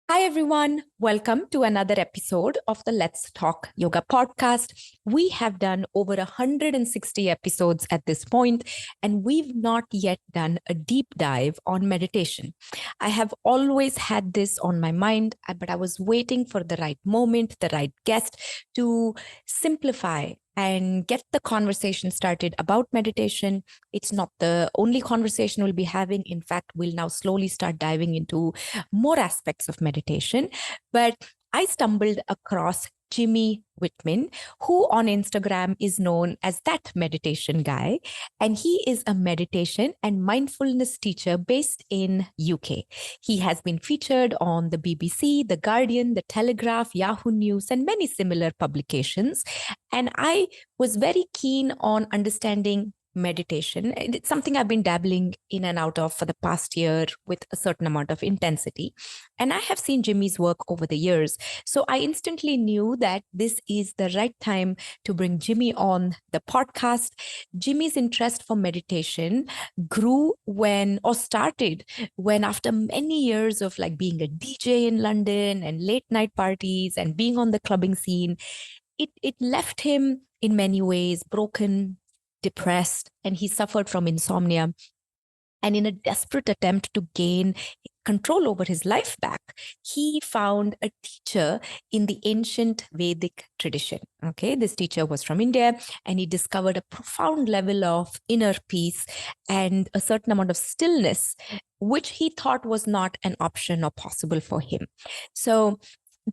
Hi, everyone. Welcome to another episode of the Let's Talk Yoga podcast. We have done over 160 episodes at this point, and we've not yet done a deep dive on meditation. I have always had this on my mind, but I was waiting for the right moment, the right guest to simplify and get the conversation started about meditation. It's not the only conversation we'll be having. In fact, we'll now slowly start diving into more aspects of meditation. But I stumbled across Jimmy Whitman, who on Instagram is known as that meditation guy. And he is a meditation and mindfulness teacher based in UK. He has been featured on the BBC, The Guardian, The Telegraph, Yahoo News, and many similar publications. And I was very keen on understanding meditation. It's something I've been dabbling in and out of for the past year with a certain amount of intensity. And I have seen Jimmy's work over the years. So I instantly knew that this is the right time to bring Jimmy on the podcast. Jimmy's interest for meditation grew started when, after many years of being a DJ in London and late night parties and being on the clubbing scene, it left him in many ways broken, depressed, and he suffered from insomnia. And in a desperate attempt to gain control over his life back, he found a teacher in the ancient Vedic tradition. Okay, this teacher was from India, and he discovered a profound level of inner peace and a certain amount of stillness, which he thought was not an option or possible for him. So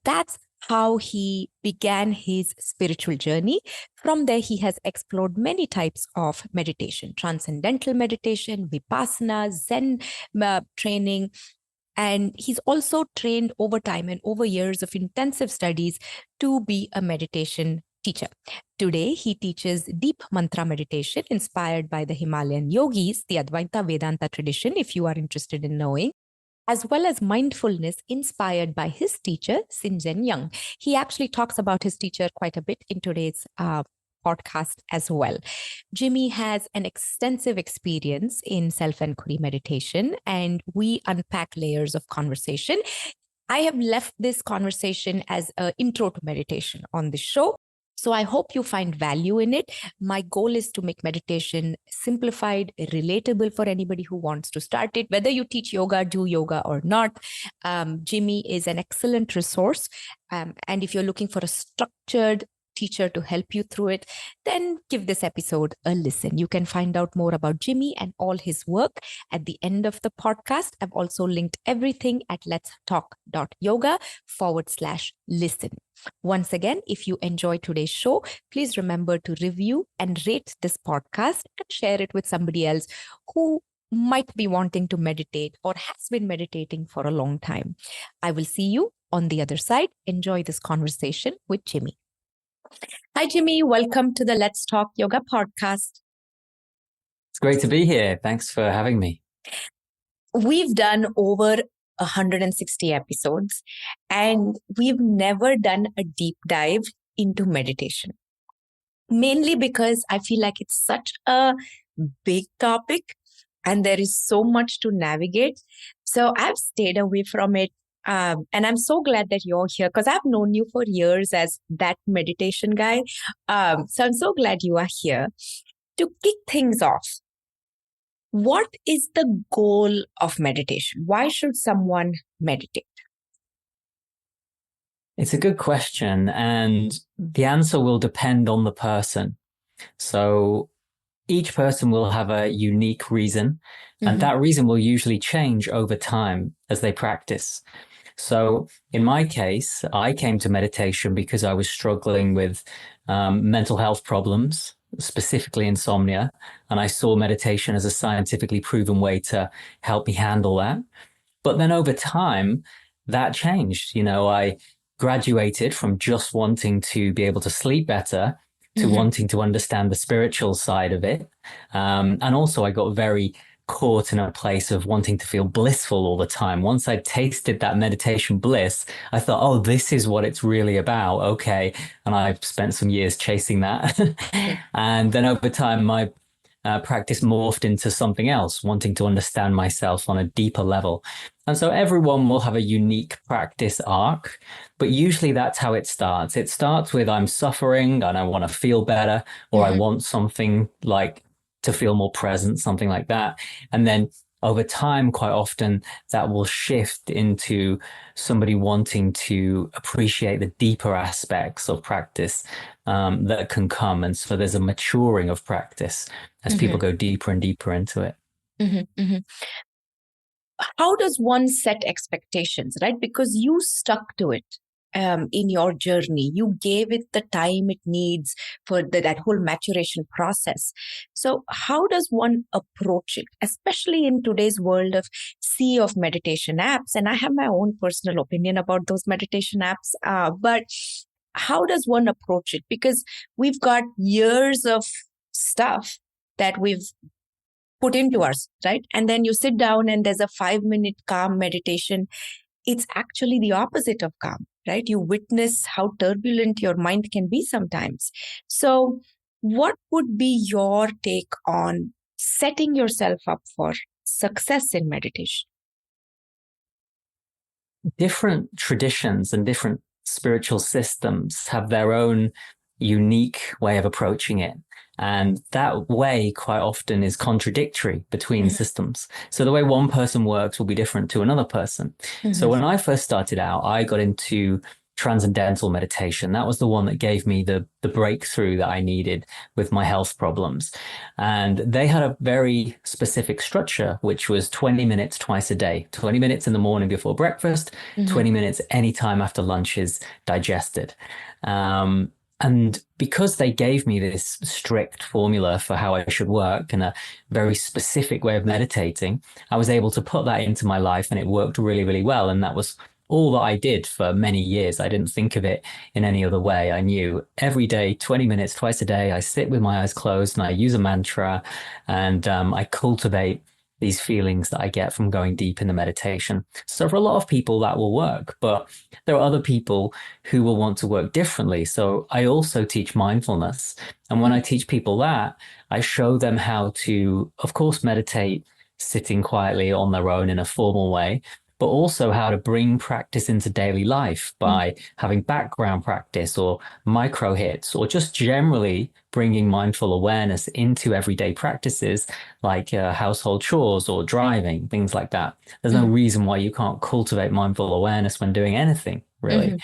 that's how he began his spiritual journey. From there, he has explored many types of meditation: transcendental meditation, vipassana, Zen training. And he's also trained over time and over years of intensive studies to be a meditation teacher. Today, he teaches deep mantra meditation inspired by the Himalayan yogis, the Advaita Vedanta tradition, if you are interested in knowing, as well as mindfulness inspired by his teacher, Sinzen Young. He actually talks about his teacher quite a bit in today's podcast as well. Jimmy has an extensive experience in self-inquiry meditation, and we unpack layers of conversation. I have left this conversation as an intro to meditation on the show. So I hope you find value in it. My goal is to make meditation simplified, relatable for anybody who wants to start it. Whether you teach yoga, do yoga or not, Jimmy is an excellent resource. And if you're looking for a structured teacher to help you through it, then give this episode a listen. You can find out more about Jimmy and all his work at the end of the podcast. I've also linked everything at letstalk.yoga/listen. Once again, if you enjoy today's show, please remember to review and rate this podcast and share it with somebody else who might be wanting to meditate or has been meditating for a long time. I will see you on the other side. Enjoy this conversation with Jimmy. Hi, Jimmy. Welcome to the Let's Talk Yoga podcast. It's great to be here. Thanks for having me. We've done over 160 episodes, and we've never done a deep dive into meditation. Mainly because I feel like it's such a big topic and there is so much to navigate. So I've stayed away from it. And I'm so glad that you're here because I've known you for years as that meditation guy. So I'm so glad you are here. To kick things off, what is the goal of meditation? Why should someone meditate? It's a good question, and the answer will depend on the person. So each person will have a unique reason, and that reason will usually change over time as they practice. So in my case, I came to meditation because I was struggling with mental health problems, specifically insomnia. And I saw meditation as a scientifically proven way to help me handle that. But then over time, that changed. I graduated from just wanting to be able to sleep better to wanting to understand the spiritual side of it. And also I got very caught in a place of wanting to feel blissful all the time. Once I tasted that meditation bliss, I thought, oh, this is what it's really about. Okay. And I've spent some years chasing that. And then over time, my practice morphed into something else, wanting to understand myself on a deeper level. And so everyone will have a unique practice arc, but usually that's how it starts. It starts with I'm suffering and I want to feel better, or I want something like to feel more present, something like that. And then over time, quite often that will shift into somebody wanting to appreciate the deeper aspects of practice that can come. And so there's a maturing of practice as people go deeper and deeper into it. How does one set expectations, right? Because you stuck to it in your journey. You gave it the time it needs for that whole maturation process. So how does one approach it, especially in today's world of sea of meditation apps? And I have my own personal opinion about those meditation apps, but how does one approach it? Because we've got years of stuff that we've put into us, right? And then you sit down and there's a 5-minute calm meditation. It's actually the opposite of calm, right? You witness how turbulent your mind can be sometimes. So what would be your take on setting yourself up for success in meditation? Different traditions and different spiritual systems have their own unique way of approaching it. And that way quite often is contradictory between systems. So the way one person works will be different to another person. So when I first started out, I got into transcendental meditation. That was the one that gave me the breakthrough that I needed with my health problems. And they had a very specific structure, which was 20 minutes twice a day, 20 minutes in the morning before breakfast, 20 minutes anytime after lunch is digested. And because they gave me this strict formula for how I should work and a very specific way of meditating, I was able to put that into my life and it worked really, really well. And that was all that I did for many years. I didn't think of it in any other way. I knew every day, 20 minutes, twice a day, I sit with my eyes closed and I use a mantra and I cultivate these feelings that I get from going deep in the meditation. So for a lot of people that will work, but there are other people who will want to work differently. So I also teach mindfulness. And when I teach people that, I show them how to, of course, meditate sitting quietly on their own in a formal way, but also how to bring practice into daily life by having background practice or micro hits, or just generally bringing mindful awareness into everyday practices like household chores or driving, things like that. There's no reason why you can't cultivate mindful awareness when doing anything, really.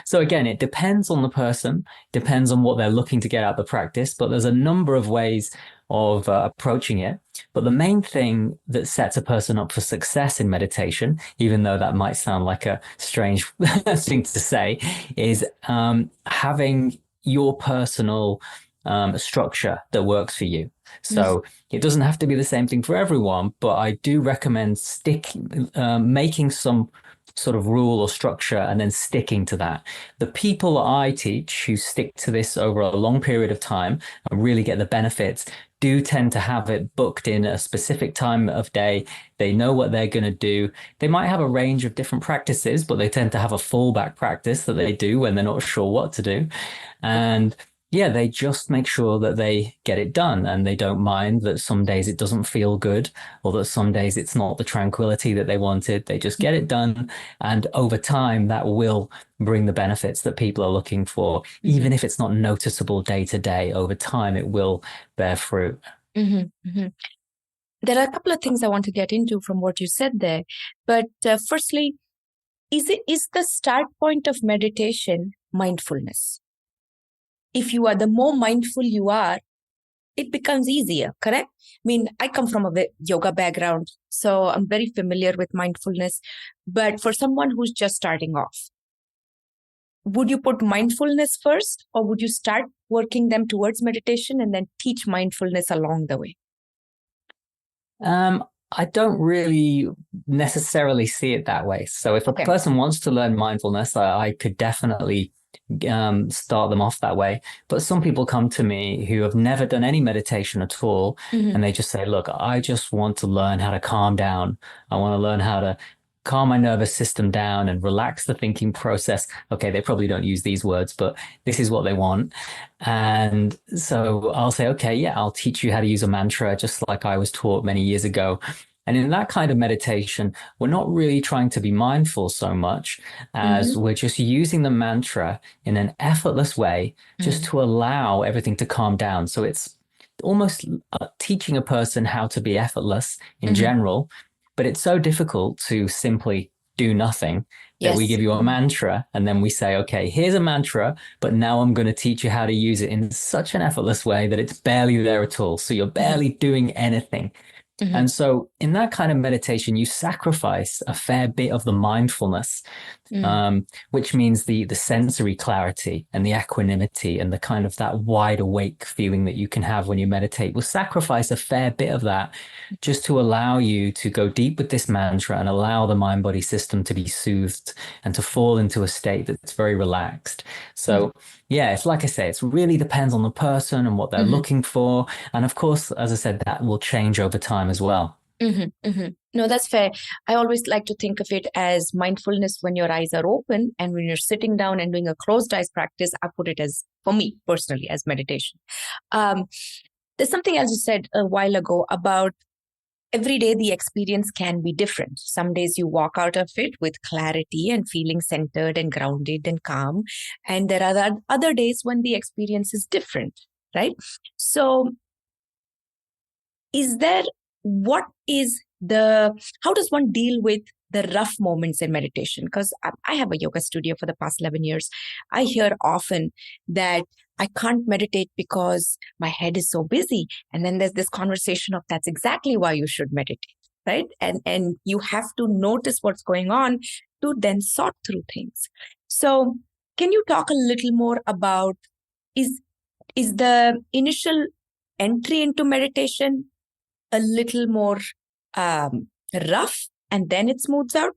So again, it depends on the person, depends on what they're looking to get out of the practice, but there's a number of ways of approaching it. But the main thing that sets a person up for success in meditation, even though that might sound like a strange thing to say, is having your personal structure that works for you. So it doesn't have to be the same thing for everyone, but I do recommend making some sort of rule or structure and then sticking to that. The people I teach who stick to this over a long period of time and really get the benefits do tend to have it booked in a specific time of day. They know what they're going to do. They might have a range of different practices, but they tend to have a fallback practice that they do when they're not sure what to do. And yeah, they just make sure that they get it done, and they don't mind that some days it doesn't feel good or that some days it's not the tranquility that they wanted. They just get it done. And over time, that will bring the benefits that people are looking for. Even if it's not noticeable day to day, over time, it will bear fruit. There are a couple of things I want to get into from what you said there. But firstly, is the start point of meditation mindfulness? If you are, the more mindful you are, it becomes easier, correct? I mean, I come from a yoga background, so I'm very familiar with mindfulness. But for someone who's just starting off, would you put mindfulness first, or would you start working them towards meditation and then teach mindfulness along the way? I don't really necessarily see it that way. So if a person wants to learn mindfulness, I could definitely start them off that way. But some people come to me who have never done any meditation at all, and they just say, look, I just want to learn how to calm down. I want to learn how to calm my nervous system down and relax the thinking process. Okay, they probably don't use these words, but this is what they want. And so I'll say, okay, yeah, I'll teach you how to use a mantra just like I was taught many years ago. And in that kind of meditation, we're not really trying to be mindful so much as we're just using the mantra in an effortless way, just to allow everything to calm down. So it's almost teaching a person how to be effortless in general, but it's so difficult to simply do nothing that we give you a mantra and then we say, okay, here's a mantra, but now I'm going to teach you how to use it in such an effortless way that it's barely there at all. So you're barely doing anything. And so in that kind of meditation, you sacrifice a fair bit of the mindfulness, which means the sensory clarity and the equanimity and the kind of that wide awake feeling that you can have when you meditate. Will sacrifice a fair bit of that just to allow you to go deep with this mantra and allow the mind body system to be soothed and to fall into a state that's very relaxed. So yeah, it's like I say, it really depends on the person and what they're looking for. And of course, as I said, that will change over time as well. No, that's fair. I always like to think of it as mindfulness when your eyes are open, and when you're sitting down and doing a closed eyes practice, I put it as, for me personally, as meditation. There's something else you said a while ago about every day the experience can be different. Some days you walk out of it with clarity and feeling centered and grounded and calm. And there are other days when the experience is different, right? So how does one deal with the rough moments in meditation? Because I have a yoga studio for the past 11 years. I hear often that I can't meditate because my head is so busy. And then there's this conversation of that's exactly why you should meditate, right? And you have to notice what's going on to then sort through things. So can you talk a little more about, is the initial entry into meditation a little more rough and then it smooths out?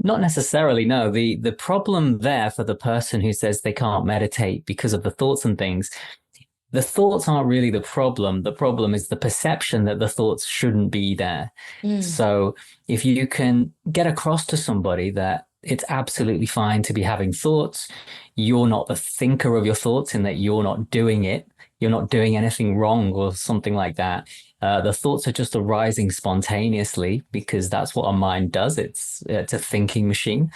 Not necessarily, no. The problem there for the person who says they can't meditate because of the thoughts and things, the thoughts aren't really the problem. The problem is the perception that the thoughts shouldn't be there. So if you can get across to somebody that it's absolutely fine to be having thoughts, you're not the thinker of your thoughts in that you're not doing it, you're not doing anything wrong or something like that. The thoughts are just arising spontaneously because that's what our mind does. It's a thinking machine.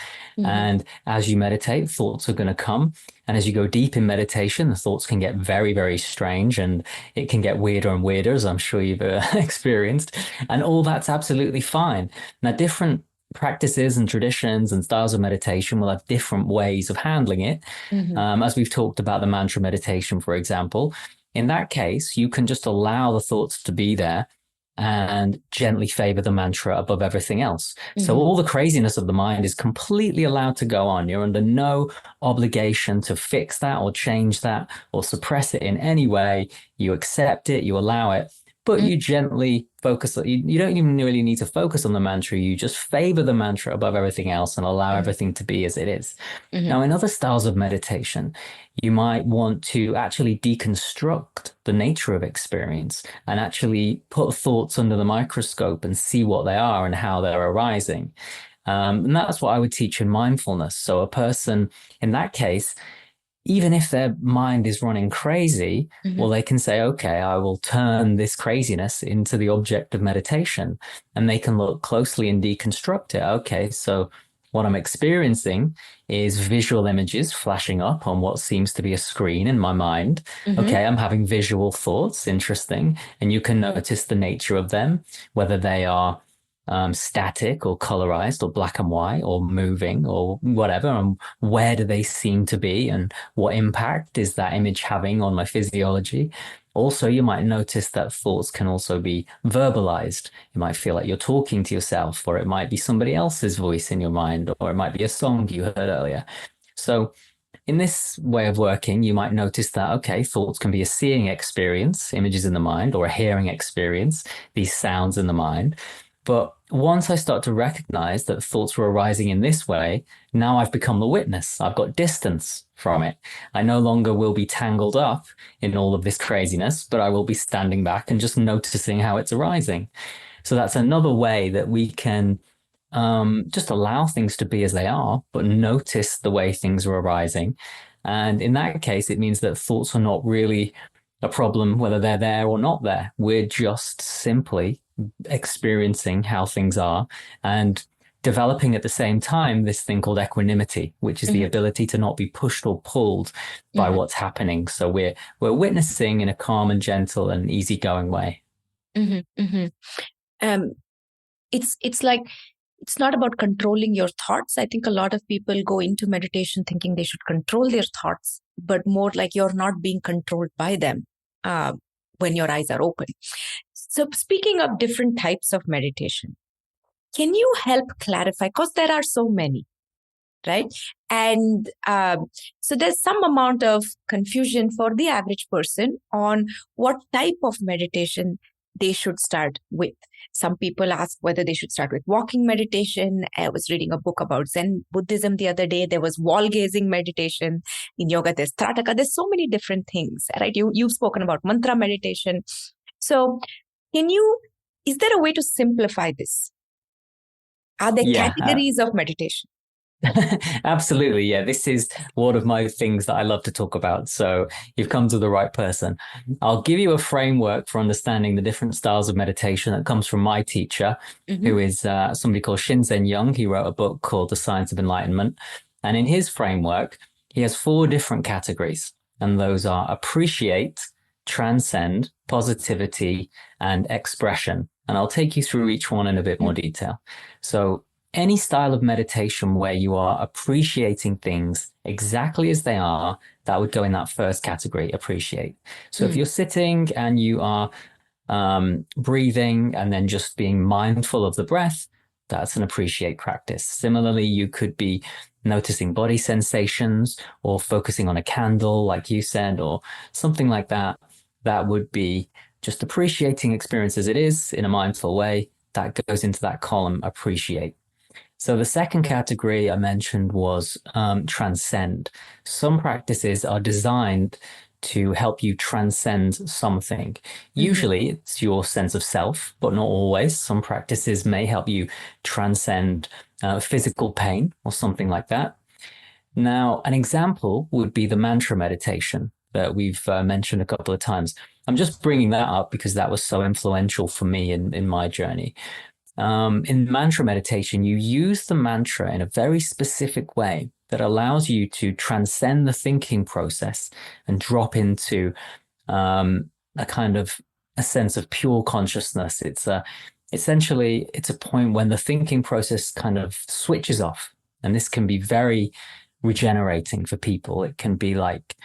And as you meditate, thoughts are going to come. And as you go deep in meditation, the thoughts can get very, very strange and it can get weirder and weirder, as I'm sure you've experienced. And all that's absolutely fine. Now, different practices and traditions and styles of meditation will have different ways of handling it. As we've talked about the mantra meditation, for example, in that case, you can just allow the thoughts to be there and gently favor the mantra above everything else. So all the craziness of the mind is completely allowed to go on. You're under no obligation to fix that or change that or suppress it in any way. You accept it, you allow it. But you gently focus, you don't even really need to focus on the mantra. You just favor the mantra above everything else and allow everything to be as it is. Now, in other styles of meditation, you might want to actually deconstruct the nature of experience and actually put thoughts under the microscope and see what they are and how they're arising. And that's what I would teach in mindfulness. So a person in that case, even if their mind is running crazy, well, they can say, okay, I will turn this craziness into the object of meditation, and they can look closely and deconstruct it. Okay, so what I'm experiencing is visual images flashing up on what seems to be a screen in my mind. Okay, I'm having visual thoughts, interesting. And you can notice the nature of them, whether they are static or colorized or black and white or moving or whatever, and where do they seem to be and what impact is that image having on my physiology. Also, you might notice that thoughts can also be verbalized. You might feel like you're talking to yourself, or it might be somebody else's voice in your mind, or it might be a song you heard earlier. So in this way of working, you might notice that, okay, thoughts can be a seeing experience, images in the mind, or a hearing experience, these sounds in the mind. But once I start to recognize that thoughts were arising in this way, now I've become the witness. I've got distance from it. I no longer will be tangled up in all of this craziness, but I will be standing back and just noticing how it's arising. So that's another way that we can just allow things to be as they are, but notice the way things are arising. And in that case, it means that thoughts are not really a problem, whether they're there or not there. We're just simply experiencing how things are and developing at the same time this thing called equanimity, which is the ability to not be pushed or pulled by what's happening. So we're witnessing in a calm and gentle and easygoing way. It's like, it's not about controlling your thoughts. I think a lot of people go into meditation thinking they should control their thoughts, but more like you're not being controlled by them when your eyes are open. So speaking of different types of meditation, can you help clarify? Because there are so many, right? And so there's some amount of confusion for the average person on what type of meditation they should start with. Some people ask whether they should start with walking meditation. I was reading a book about Zen Buddhism the other day. There was wall gazing meditation. In yoga, there's Trataka. There's so many different things, right? You've spoken about mantra meditation. So is there a way to simplify this? Are there categories of meditation? Absolutely. Yeah. This is one of my things that I love to talk about. So you've come to the right person. I'll give you a framework for understanding the different styles of meditation that comes from my teacher, who is somebody called Shinzen Young. He wrote a book called The Science of Enlightenment. And in his framework, he has 4 different categories. And those are appreciate, transcend, positivity, and expression. And I'll take you through each one in a bit more detail. So any style of meditation where you are appreciating things exactly as they are, that would go in that first category, appreciate. So if you're sitting and you are breathing and then just being mindful of the breath, that's an appreciate practice. Similarly, you could be noticing body sensations or focusing on a candle, like you said, or something like that. That would be just appreciating experience as it is in a mindful way. That goes into that column, appreciate. So the second category I mentioned was transcend. Some practices are designed to help you transcend something. Usually it's your sense of self, but not always. Some practices may help you transcend physical pain or something like that. Now, an example would be the mantra meditation that we've mentioned a couple of times. I'm just bringing that up because that was so influential for me in my journey. In mantra meditation, you use the mantra in a very specific way that allows you to transcend the thinking process and drop into a kind of a sense of pure consciousness. It's essentially a point when the thinking process kind of switches off, and this can be very regenerating for people. It can be like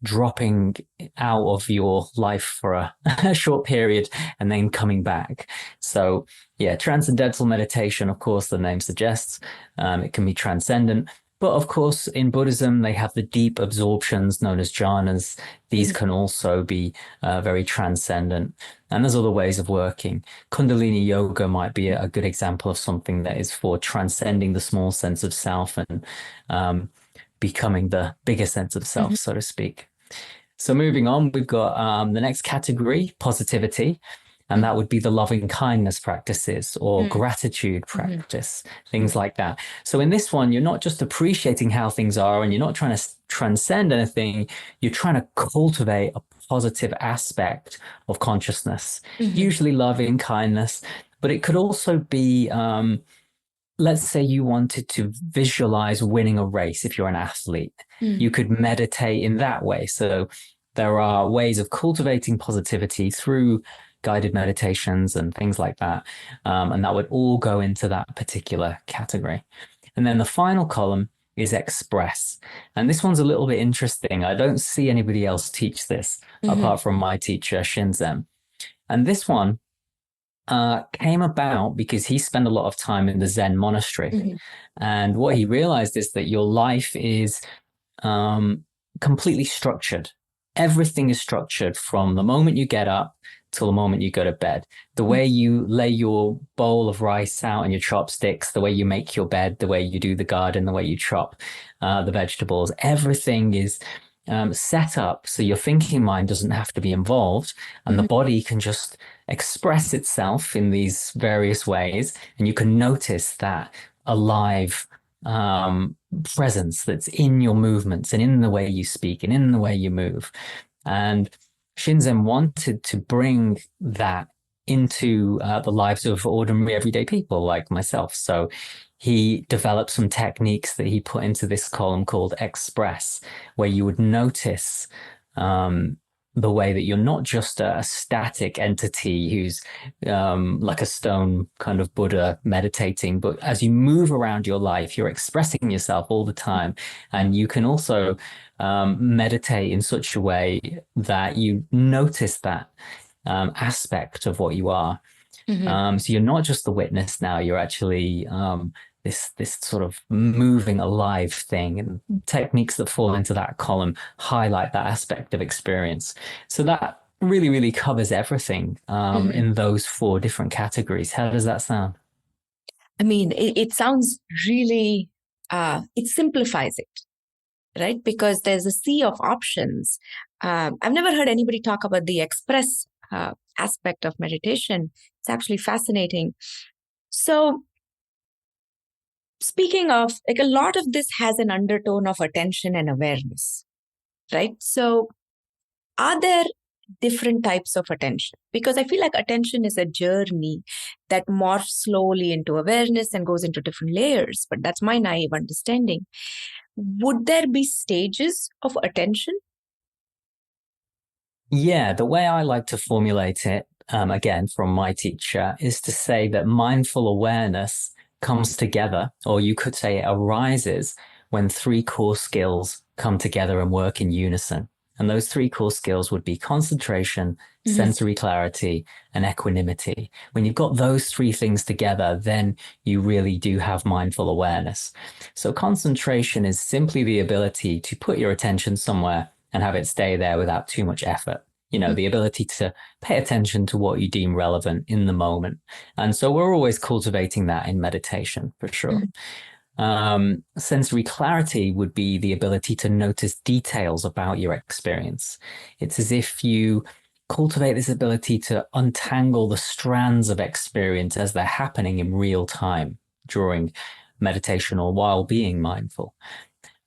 dropping out of your life for a short period and then coming back. So yeah, transcendental meditation, of course, the name suggests, it can be transcendent. But of course, in Buddhism, they have the deep absorptions known as jhanas. These can also be very transcendent. And there's other ways of working. Kundalini yoga might be a good example of something that is for transcending the small sense of self and becoming the bigger sense of self, so to speak. So moving on, we've got the next category, positivity, and that would be the loving kindness practices or gratitude practice, things like that. So in this one, you're not just appreciating how things are and you're not trying to transcend anything, you're trying to cultivate a positive aspect of consciousness, usually loving kindness, but it could also be let's say you wanted to visualize winning a race if you're an athlete. You could meditate in that way. So there are ways of cultivating positivity through guided meditations and things like that. And that would all go into that particular category. And then the final column is express. And this one's a little bit interesting. I don't see anybody else teach this apart from my teacher, Shinzen. And this one came about because he spent a lot of time in the Zen monastery. And what he realized is that your life is completely structured. Everything is structured from the moment you get up till the moment you go to bed. The way you lay your bowl of rice out and your chopsticks, the way you make your bed, the way you do the garden, the way you chop the vegetables, everything is set up so your thinking mind doesn't have to be involved and the body can just express itself in these various ways, and you can notice that alive presence that's in your movements and in the way you speak and in the way you move. And Shinzen wanted to bring that into the lives of ordinary everyday people like myself. So he developed some techniques that he put into this column called Express, where you would notice the way that you're not just a static entity who's like a stone kind of Buddha meditating, but as you move around your life, you're expressing yourself all the time. And you can also meditate in such a way that you notice that aspect of what you are. So you're not just the witness now, you're actually this sort of moving alive thing, and techniques that fall into that column highlight that aspect of experience. So that really, really covers everything in those 4 different categories. How does that sound? I mean, it sounds really, it simplifies it, right? Because there's a sea of options. I've never heard anybody talk about the express aspect of meditation. It's actually fascinating. So, speaking of, like, a lot of this has an undertone of attention and awareness, right? So, are there different types of attention? Because I feel like attention is a journey that morphs slowly into awareness and goes into different layers, but that's my naive understanding. Would there be stages of attention? Yeah, the way I like to formulate it, again, from my teacher, is to say that mindful awareness comes together, or you could say it arises when 3 core skills come together and work in unison. And those 3 core skills would be concentration, sensory clarity, and equanimity. When you've got those 3 things together, then you really do have mindful awareness. So concentration is simply the ability to put your attention somewhere and have it stay there without too much effort. You know, the ability to pay attention to what you deem relevant in the moment. And so we're always cultivating that in meditation, for sure. Sensory clarity would be the ability to notice details about your experience. It's as if you cultivate this ability to untangle the strands of experience as they're happening in real time during meditation or while being mindful.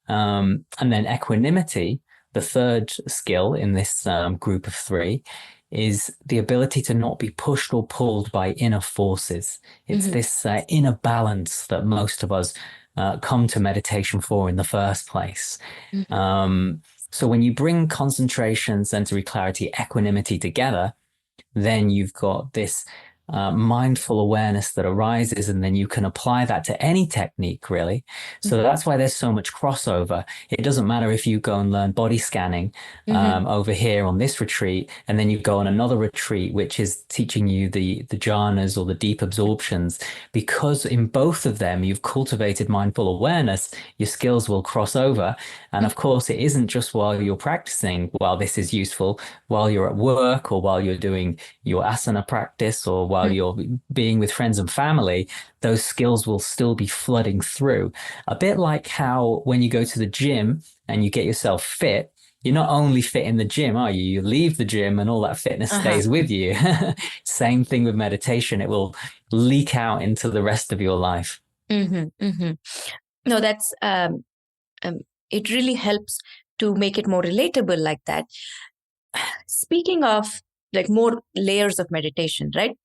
And then equanimity, the third skill in this group of 3, is the ability to not be pushed or pulled by inner forces. It's this inner balance that most of us come to meditation for in the first place. So when you bring concentration, sensory clarity, equanimity together, then you've got this mindful awareness that arises, and then you can apply that to any technique, really. So that's why there's so much crossover. It doesn't matter if you go and learn body scanning over here on this retreat, and then you go on another retreat, which is teaching you the jhanas or the deep absorptions, because in both of them, you've cultivated mindful awareness, your skills will cross over. And of course, it isn't just while you're practicing, while this is useful, while you're at work or while you're doing your asana practice or while you're being with friends and family, those skills will still be flooding through. A bit like how when you go to the gym and you get yourself fit, you're not only fit in the gym, are you? You leave the gym and all that fitness stays with you. Same thing with meditation. It will leak out into the rest of your life. No, that's, it really helps to make it more relatable like that. Speaking of like more layers of meditation, right?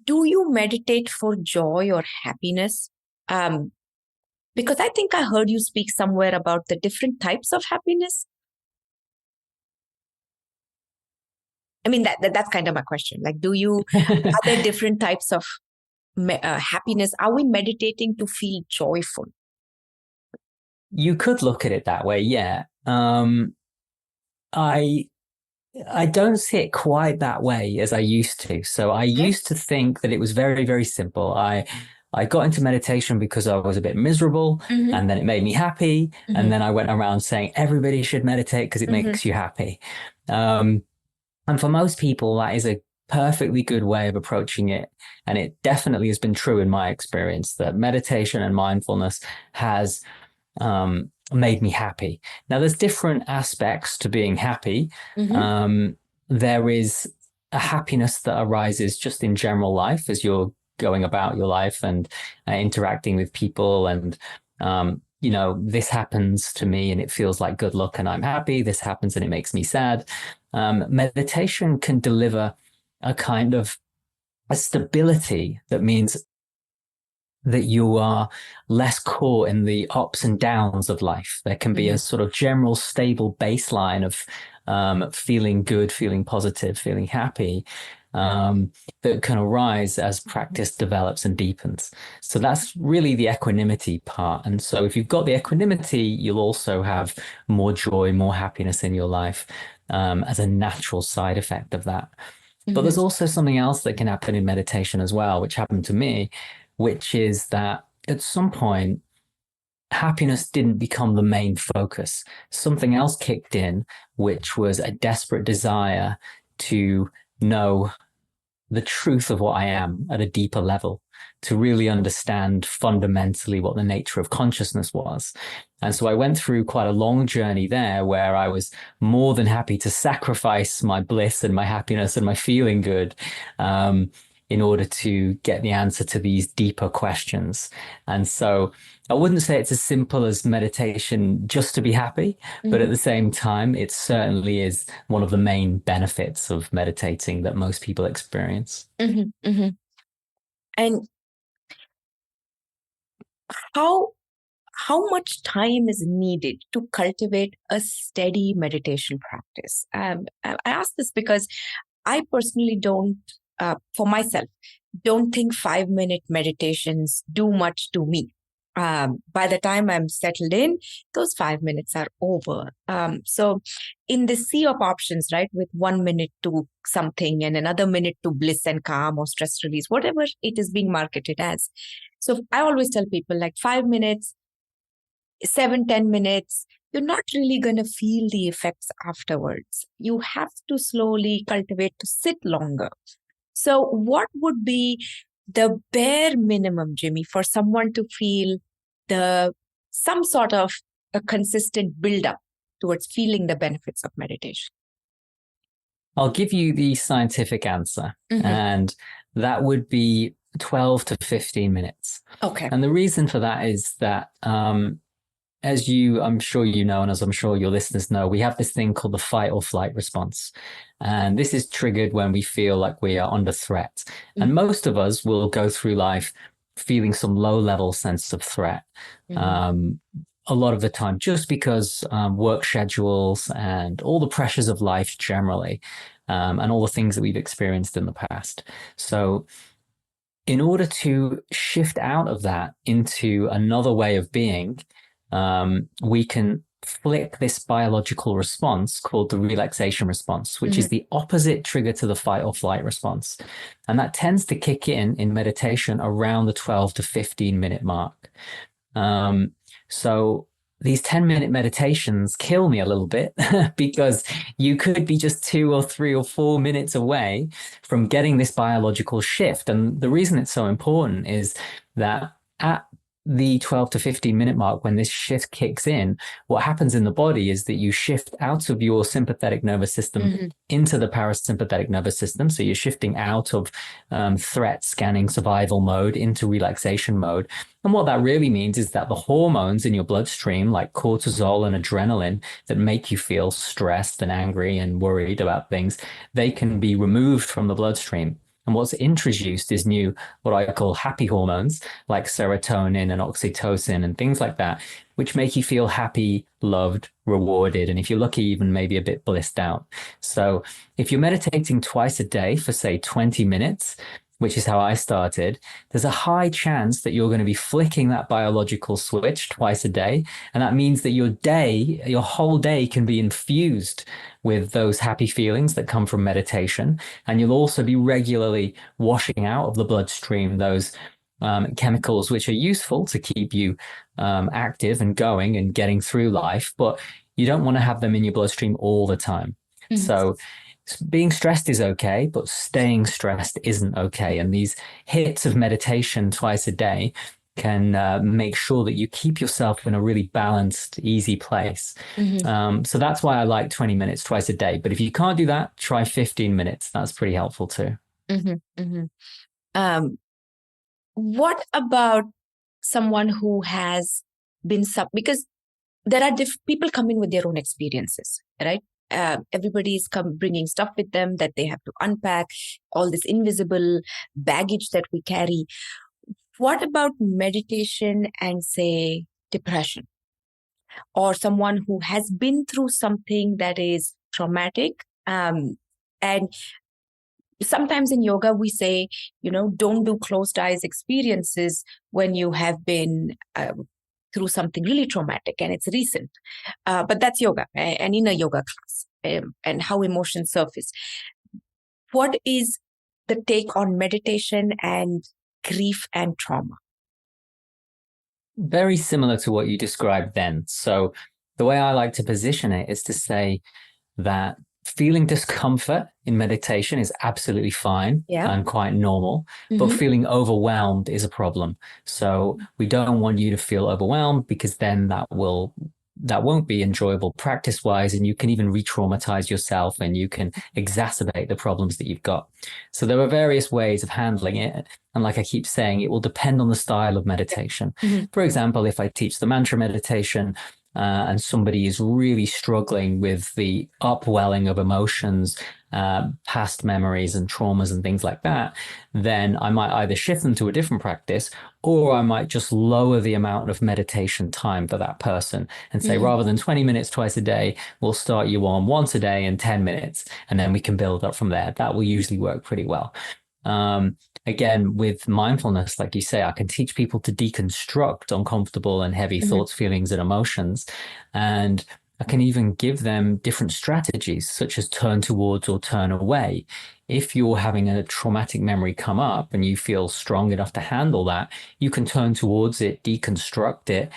Do you meditate for joy or happiness? Because I think I heard you speak somewhere about the different types of happiness. I mean, that's kind of my question. Like, are there different types of happiness? Are we meditating to feel joyful? You could look at it that way, yeah. I don't see it quite that way as I used to. So I used to think that it was very, very simple. I got into meditation because I was a bit miserable, and then it made me happy. And then I went around saying everybody should meditate because it makes you happy. And for most people, that is a perfectly good way of approaching it. And it definitely has been true in my experience that meditation and mindfulness has made me happy. Now, there's different aspects to being happy. there is a happiness that arises just in general life as you're going about your life and interacting with people. And, this happens to me and it feels like good luck and I'm happy. This happens and it makes me sad. Meditation can deliver a kind of a stability that means that you are less caught in the ups and downs of life. There can be a sort of general stable baseline of feeling good, feeling positive, feeling happy, that can arise as practice develops and deepens. So that's really the equanimity part. And so if you've got the equanimity, you'll also have more joy, more happiness in your life as a natural side effect of that. But there's also something else that can happen in meditation as well, which happened to me, which is that at some point, happiness didn't become the main focus. Something else kicked in, which was a desperate desire to know the truth of what I am at a deeper level, to really understand fundamentally what the nature of consciousness was. And so I went through quite a long journey there where I was more than happy to sacrifice my bliss and my happiness and my feeling good in order to get the answer to these deeper questions. And so I wouldn't say it's as simple as meditation just to be happy, but at the same time, it certainly is one of the main benefits of meditating that most people experience. And how much time is needed to cultivate a steady meditation practice? I ask this because I personally don't, for myself, don't think 5-minute meditations do much to me. By the time I'm settled in, those 5 minutes are over. So in the sea of options, right, with 1 minute to something and another minute to bliss and calm or stress release, whatever it is being marketed as. So I always tell people like 5 minutes, 7-10 minutes, you're not really going to feel the effects afterwards. You have to slowly cultivate to sit longer. So what would be the bare minimum, Jimmy, for someone to feel some sort of a consistent build-up towards feeling the benefits of meditation? I'll give you the scientific answer, and that would be 12 to 15 minutes. Okay. And the reason for that is that, as I'm sure you know, and as I'm sure your listeners know, we have this thing called the fight or flight response. And this is triggered when we feel like we are under threat. And most of us will go through life feeling some low-level sense of threat. A lot of the time, just because work schedules and all the pressures of life generally, and all the things that we've experienced in the past. So in order to shift out of that into another way of being, we can flick this biological response called the relaxation response, which is the opposite trigger to the fight or flight response. And that tends to kick in meditation around the 12 to 15 minute mark. So these 10-minute meditations kill me a little bit because you could be just 2 or 3 or 4 minutes away from getting this biological shift. And the reason it's so important is that at the 12 to 15 minute mark, when this shift kicks in, what happens in the body is that you shift out of your sympathetic nervous system into the parasympathetic nervous system. So you're shifting out of threat, scanning, survival mode into relaxation mode. And what that really means is that the hormones in your bloodstream, like cortisol and adrenaline, that make you feel stressed and angry and worried about things, they can be removed from the bloodstream. And what's introduced is new, what I call happy hormones, like serotonin and oxytocin and things like that, which make you feel happy, loved, rewarded, and if you're lucky, even maybe a bit blissed out. So if you're meditating twice a day for, say, 20 minutes, which is how I started, there's a high chance that you're going to be flicking that biological switch twice a day. And that means that your whole day can be infused with those happy feelings that come from meditation. And you'll also be regularly washing out of the bloodstream those chemicals which are useful to keep you active and going and getting through life. But you don't want to have them in your bloodstream all the time. So being stressed is okay, but staying stressed isn't okay. And these hits of meditation twice a day make sure that you keep yourself in a really balanced, easy place. So that's why I like 20 minutes twice a day. But if you can't do that, try 15 minutes. That's pretty helpful too. What about someone who has been because there are people coming with their own experiences, right? Everybody's bringing stuff with them that they have to unpack, all this invisible baggage that we carry. What about meditation and, say, depression? Or someone who has been through something that is traumatic. And sometimes in yoga, we say, don't do closed eyes experiences when you have been through something really traumatic and it's recent. But that's yoga and in a yoga class and how emotions surface. What is the take on meditation and grief and trauma? Very similar to what you described then. So the way I like to position it is to say that feeling discomfort in meditation is absolutely fine and quite normal, but feeling overwhelmed is a problem. So we don't want you to feel overwhelmed, because then that won't be enjoyable practice-wise, and you can even re-traumatize yourself and you can exacerbate the problems that you've got. So there are various ways of handling it. And like I keep saying, it will depend on the style of meditation. For example, if I teach the mantra meditation, and somebody is really struggling with the upwelling of emotions, past memories and traumas and things like that, then I might either shift them to a different practice, or I might just lower the amount of meditation time for that person and say, rather than 20 minutes twice a day, we'll start you on once a day and 10 minutes, and then we can build up from there. That will usually work pretty well. Again, with mindfulness, like you say, I can teach people to deconstruct uncomfortable and heavy thoughts, feelings, and emotions. And I can even give them different strategies, such as turn towards or turn away. If you're having a traumatic memory come up and you feel strong enough to handle that, you can turn towards it, deconstruct it,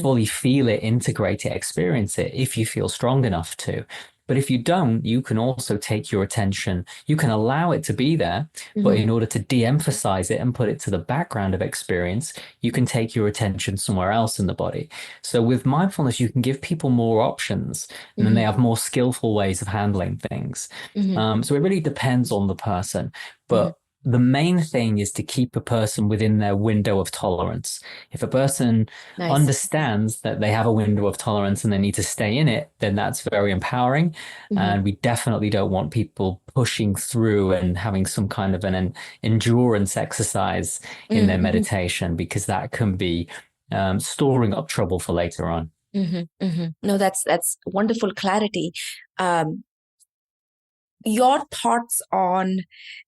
fully feel it, integrate it, experience it, if you feel strong enough to. But if you don't, you can also take your attention, you can allow it to be there, but in order to de-emphasize it and put it to the background of experience, you can take your attention somewhere else in the body. So with mindfulness, you can give people more options, and then they have more skillful ways of handling things. So it really depends on the person. But the main thing is to keep a person within their window of tolerance. If a person understands that they have a window of tolerance and they need to stay in it, then that's very empowering. And we definitely don't want people pushing through and having some kind of an endurance exercise in their meditation, because that can be storing up trouble for later on. No, that's wonderful clarity. Your thoughts on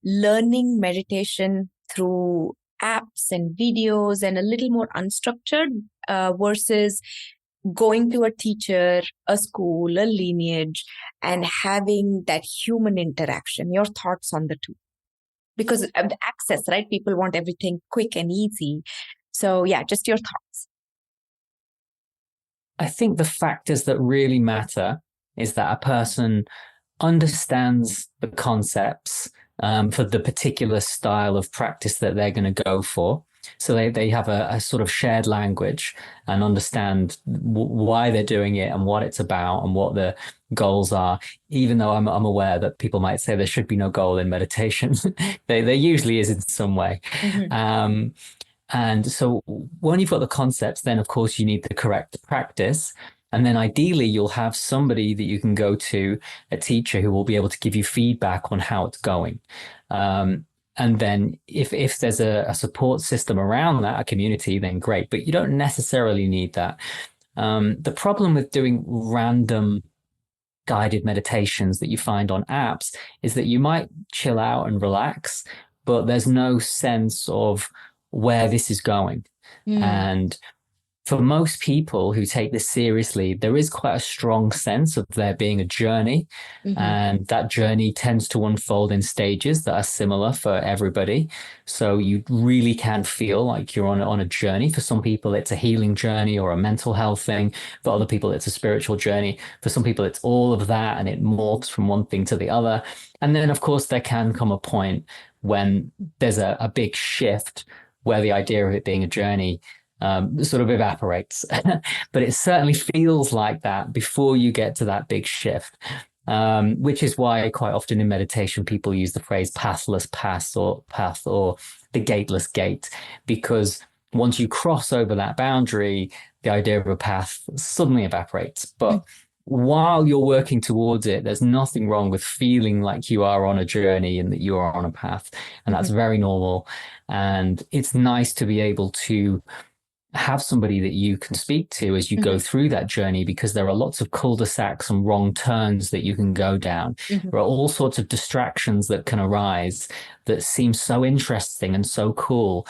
learning meditation through apps and videos and a little more unstructured versus going to a teacher, a school, a lineage, and having that human interaction. Your thoughts on the two? Because of the access, right? People want everything quick and easy. So yeah, just your thoughts. I think the factors that really matter is that a person understands the concepts for the particular style of practice that they're going to go for. So they have a sort of shared language and understand why they're doing it and what it's about and what the goals are, even though I'm aware that people might say there should be no goal in meditation. There usually is in some way. And so when you've got the concepts, then of course you need the correct practice. And then ideally, you'll have somebody that you can go to, a teacher who will be able to give you feedback on how it's going. And then if there's a support system around that, a community, then great. But you don't necessarily need that. The problem with doing random guided meditations that you find on apps is that you might chill out and relax, but there's no sense of where this is going. And for most people who take this seriously, there is quite a strong sense of there being a journey, and that journey tends to unfold in stages that are similar for everybody. So you really can feel like you're on a journey. For some people, it's a healing journey or a mental health thing. For other people, it's a spiritual journey. For some people, it's all of that, and it morphs from one thing to the other. And then, of course, there can come a point when there's a big shift where the idea of it being a journey sort of evaporates. But it certainly feels like that before you get to that big shift. Which is why quite often in meditation, people use the phrase pathless path or the gateless gate, because once you cross over that boundary, the idea of a path suddenly evaporates. But while you're working towards it, there's nothing wrong with feeling like you are on a journey and that you are on a path. And that's very normal. And it's nice to be able to have somebody that you can speak to as you go through that journey, because there are lots of cul-de-sacs and wrong turns that you can go down. There are all sorts of distractions that can arise that seem so interesting and so cool.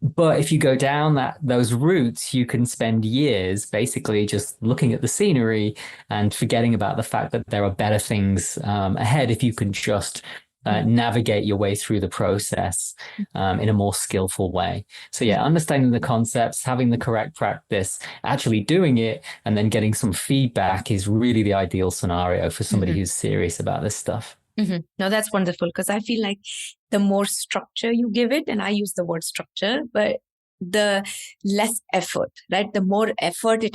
But if you go down those routes, you can spend years basically just looking at the scenery and forgetting about the fact that there are better things ahead if you can just navigate your way through the process in a more skillful way. So yeah, understanding the concepts, having the correct practice, actually doing it, and then getting some feedback is really the ideal scenario for somebody who's serious about this stuff. No, that's wonderful, because I feel like the more structure you give it, and I use the word structure, but the less effort, right? The more effort you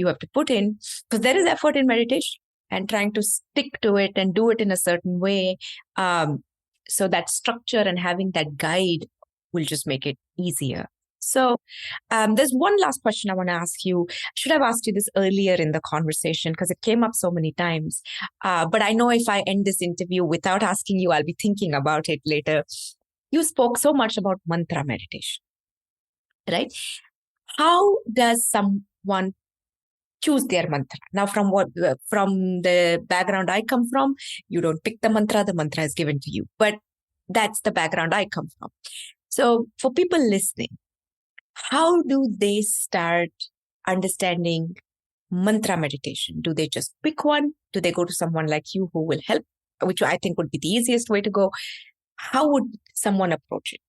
have to put in, because there is effort in meditation and trying to stick to it and do it in a certain way. So that structure and having that guide will just make it easier. So there's one last question I want to ask you. Should have asked you this earlier in the conversation because it came up so many times. But I know if I end this interview without asking you, I'll be thinking about it later. You spoke so much about mantra meditation, right? How does someone choose their mantra? Now, from the background I come from, you don't pick the mantra is given to you. But that's the background I come from. So for people listening, how do they start understanding mantra meditation? Do they just pick one? Do they go to someone like you who will help, which I think would be the easiest way to go? How would someone approach it?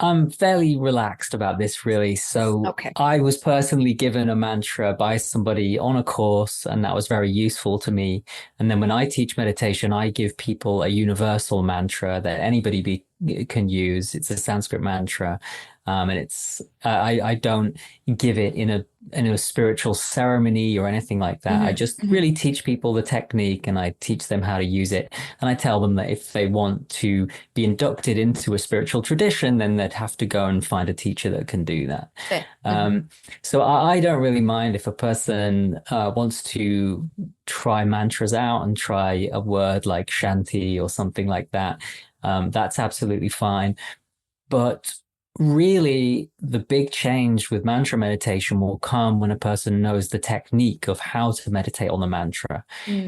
I'm fairly relaxed about this, really. So I was personally given a mantra by somebody on a course, and that was very useful to me. And then when I teach meditation, I give people a universal mantra that anybody can use. It's a Sanskrit mantra. And it's I don't give it in a spiritual ceremony or anything like that. I just really teach people the technique, and I teach them how to use it. And I tell them that if they want to be inducted into a spiritual tradition, then they'd have to go and find a teacher that can do that. So I don't really mind if a person wants to try mantras out and try a word like Shanti or something like that. That's absolutely fine. But really, the big change with mantra meditation will come when a person knows the technique of how to meditate on the mantra,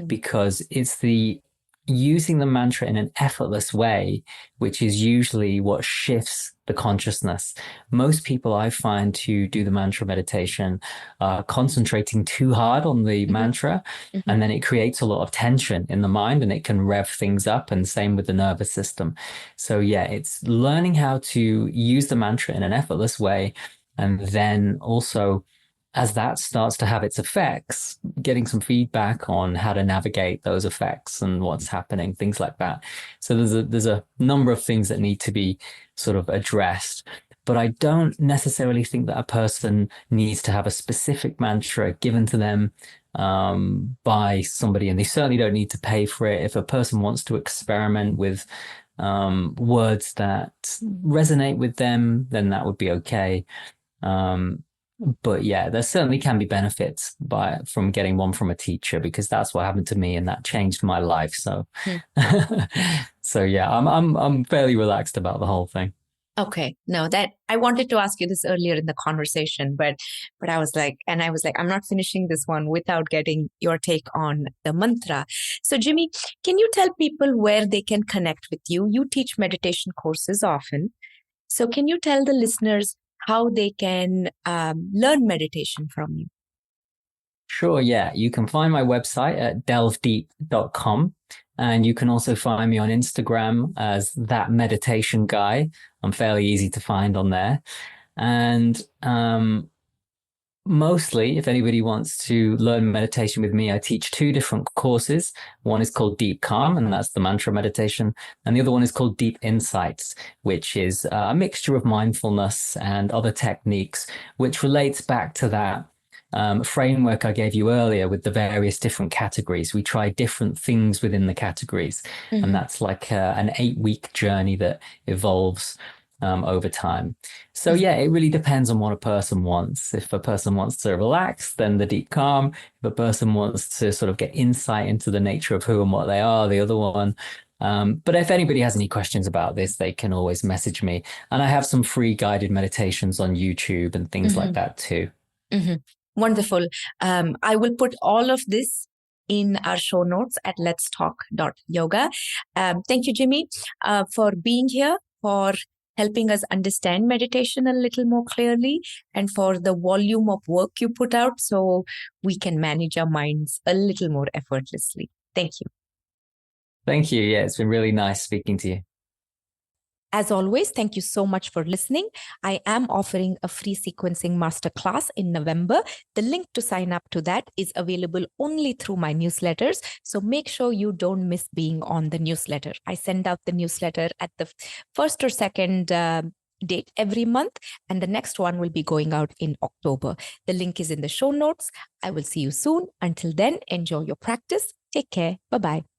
because it's the using the mantra in an effortless way, which is usually what shifts the consciousness. Most people I find who do the mantra meditation are concentrating too hard on the mantra, and then it creates a lot of tension in the mind, and it can rev things up, and same with the nervous system. So yeah, it's learning how to use the mantra in an effortless way, and then also, as that starts to have its effects, getting some feedback on how to navigate those effects and what's happening, things like that. So there's a number of things that need to be sort of addressed. But I don't necessarily think that a person needs to have a specific mantra given to them by somebody, and they certainly don't need to pay for it. If a person wants to experiment with words that resonate with them, then that would be okay. But yeah, there certainly can be benefits from getting one from a teacher, because that's what happened to me, and that changed my life. So, so yeah, I'm fairly relaxed about the whole thing. Okay, no, that I wanted to ask you this earlier in the conversation, but I was like, I'm not finishing this one without getting your take on the mantra. So, Jimmy, can you tell people where they can connect with you? You teach meditation courses often, so can you tell the listeners how they can learn meditation from you? Sure, yeah. You can find my website at delvedeep.com. And you can also find me on Instagram as That Meditation Guy. I'm fairly easy to find on there. And mostly, if anybody wants to learn meditation with me, I teach two different courses. One is called Deep Calm, and that's the mantra meditation. And the other one is called Deep Insights, which is a mixture of mindfulness and other techniques, which relates back to that framework I gave you earlier with the various different categories. We try different things within the categories. And that's like an 8-week journey that evolves over time. So yeah, it really depends on what a person wants. If a person wants to relax, then the Deep Calm. If a person wants to sort of get insight into the nature of who and what they are, the other one. But if anybody has any questions about this, they can always message me. And I have some free guided meditations on YouTube and things like that too. Wonderful. I will put all of this in our show notes at letstalk.yoga. Thank you, Jimmy, for being here, for helping us understand meditation a little more clearly, and for the volume of work you put out so we can manage our minds a little more effortlessly. Thank you. Thank you. Yeah, it's been really nice speaking to you. As always, thank you so much for listening. I am offering a free sequencing masterclass in November. The link to sign up to that is available only through my newsletters. So make sure you don't miss being on the newsletter. I send out the newsletter at the first or second date every month, and the next one will be going out in October. The link is in the show notes. I will see you soon. Until then, enjoy your practice. Take care. Bye-bye.